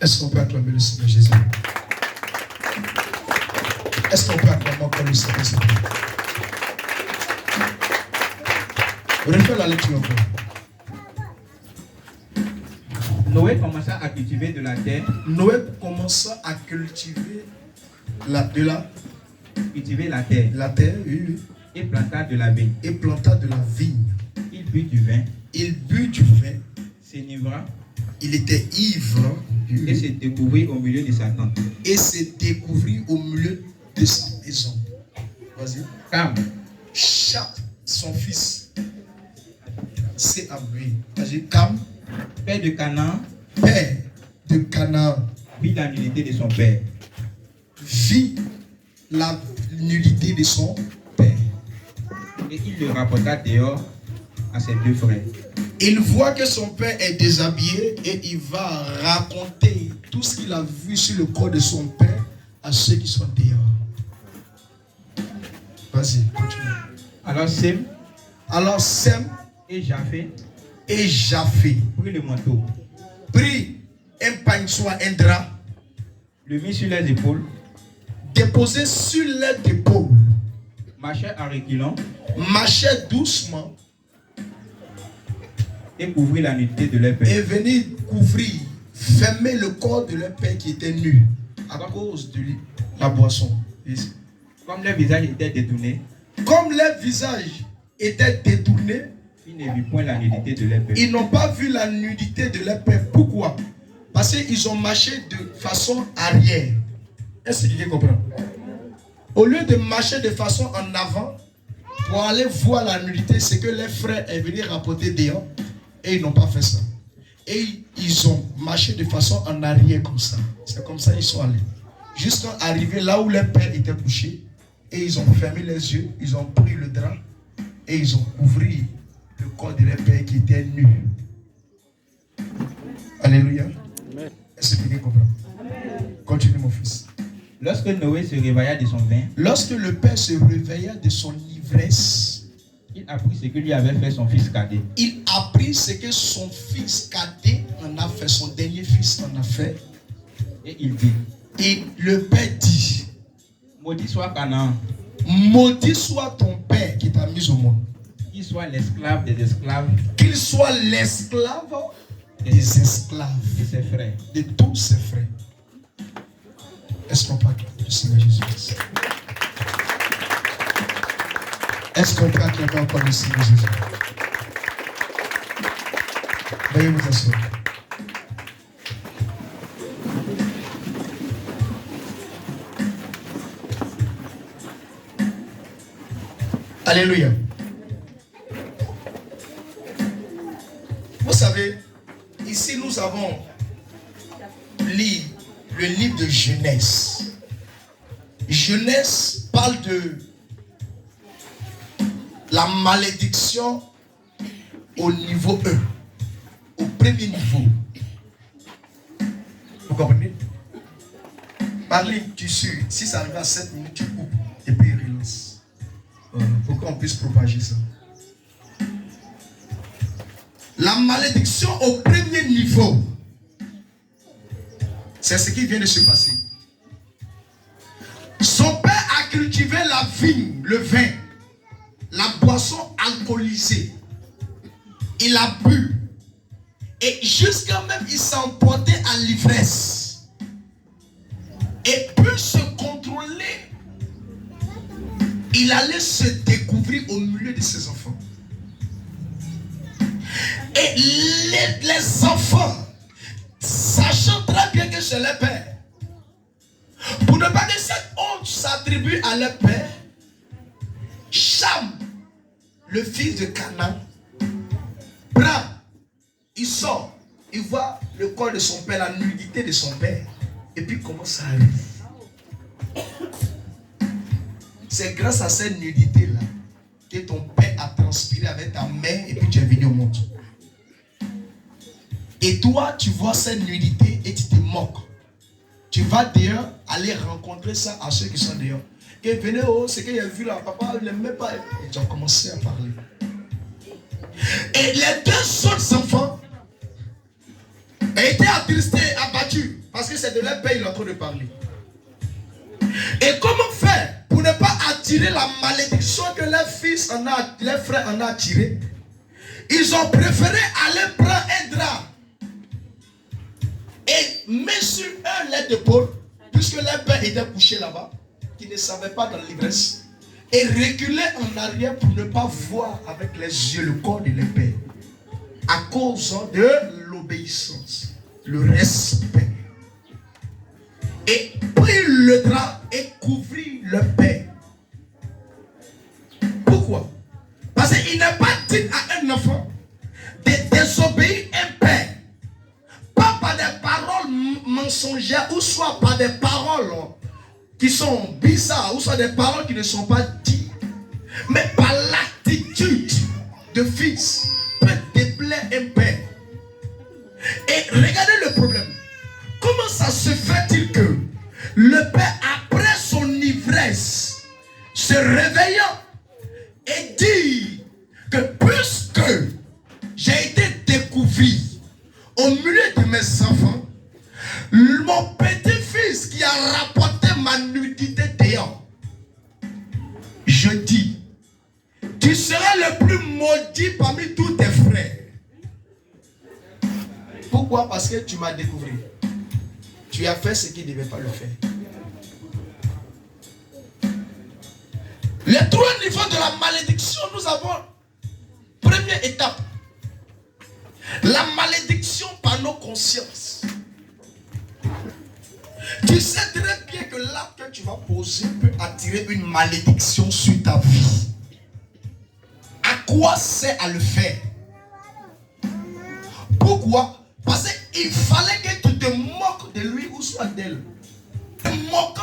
Est-ce qu'on peut acclamer le Seigneur Jésus? Est-ce qu'on peut acclamer encore le Seigneur Jésus? Refais la lecture encore. Noé commença à cultiver de la terre. Noé commença à cultiver la terre. La terre, oui, oui. Et planta de la vigne. Et planta de la vigne. Il but du vin. Il but du vin. S'enivra. Il était ivre. Et se découvrit au milieu de sa tente. Et se découvrit au milieu de sa maison. Vas-y. Cam. Chap, son fils. C'est à lui. Vas-y. Cam. Père de Canaan. Père de Canaan. Vit la nullité de son père. Vit la nullité de son père. Et il le rapporta dehors à ses deux frères. Il voit que son père est déshabillé et il va raconter tout ce qu'il a vu sur le corps de son père à ceux qui sont dehors. Vas-y, continue. Alors Sem et Japheth prit le manteau, prit un pagne-soie, un drap, le mit sur les épaules, déposé sur les épaules, marchait en reculant, marchait doucement et couvrit la nudité de leur père. Et venir couvrir, fermer le corps de leur père qui était nu à cause de la boisson. Comme leur visage était détourné, ils ne virent point la nudité de leur père. Ils n'ont pas vu la nudité de leur père. Pourquoi? Parce qu'ils ont marché de façon arrière. Est-ce que tu comprends? Au lieu de marcher de façon en avant pour aller voir la nudité, c'est que les frères est venu rapporter dehors et ils n'ont pas fait ça. Et ils ont marché de façon en arrière comme ça. C'est comme ça qu'ils sont allés. Jusqu'à arriver là où leur père était couché. Et ils ont fermé les yeux, ils ont pris le drap et ils ont couvert le corps de leur père qui était nu. Alléluia. Est-ce que tu comprends? Continue mon fils. Lorsque Noé se réveilla de son vin, lorsque le père se réveilla de son ivresse, il apprit ce que lui avait fait son fils cadet. Il apprit ce que son fils cadet en a fait, son dernier fils en a fait. Et il dit. Et le père dit. Maudit soit Canaan. Maudit soit ton père qui t'a mis au monde. Qu'il soit l'esclave des esclaves. Qu'il soit l'esclave des esclaves. De ses frères. De tous ses frères. Est-ce qu'on peut acclamer le Seigneur Jésus? Est-ce qu'on peut acclamer encore le Seigneur Jésus? Veuillez vous asseoir. Alléluia. Vous savez, ici nous avons lu le livre de Genèse. Genèse parle de la malédiction au niveau 1, au premier niveau. Vous comprenez? Parlez, tu suis. Si ça arrive à 7 minutes, tu coupes et puis relance. Pour qu'on puisse propager ça. La malédiction au premier niveau, c'est ce qui vient de se passer. Son père a cultivé la vigne, le vin, la boisson alcoolisée. Il a bu. Et jusqu'à même il s'est emporté à l'ivresse. Et pour se contrôler, il allait se découvrir au milieu de ses enfants. Et les enfants, sachant très bien que c'est leur père, pour ne pas que cette honte s'attribue à leur père, Cham, le fils de Canaan, prend, il sort, il voit le corps de son père, la nudité de son père, et puis comment ça arrive? C'est grâce à cette nudité-là que ton père a transpiré avec ta mère et puis tu es venu au monde. Et toi, tu vois cette nudité et tu te moques. Tu vas dehors aller rencontrer ça à ceux qui sont dehors. Et venez, oh, c'est qu'il a vu là, papa, il n'aimait pas. Et tu as commencé à parler. Et les deux autres enfants étaient attristés, abattus. c'est de leur père il est en train de parler. Et comment faire pour ne pas attirer la malédiction que leurs frères en ont attiré? Ils ont préféré aller prendre un drap et mettre sur eux les épaules, puisque leur père était couché là-bas, qui ne savait pas dans l'ivresse, et reculer en arrière pour ne pas voir avec les yeux le corps de leur père, à cause de l'obéissance, le respect. Et prit le drap et couvrit le père. Pourquoi? Parce qu'il n'est pas dit à un enfant de désobéir un père, pas par des paroles mensongères ou soit par des paroles qui sont bizarres ou soit des paroles qui ne sont pas dites, mais par l'attitude de fils peut déplaire un père. Et regardez le problème. Comment ça se fait-il que le père, après son ivresse, se réveillant et dit que puisque j'ai été découvert au milieu de mes enfants, mon petit-fils qui a rapporté ma nudité dehors, je dis, tu seras le plus maudit parmi tous tes frères. Pourquoi? Parce que tu m'as découvert. Tu as fait ce qu'il ne devait pas le faire. Les trois niveaux de la malédiction, nous avons, première étape, la malédiction par nos consciences. Tu sais très bien que l'acte que tu vas poser peut attirer une malédiction sur ta vie. À quoi c'est à le faire? Pourquoi? Parce qu'il fallait que tu te moques de lui ou soit d'elle. Te moquant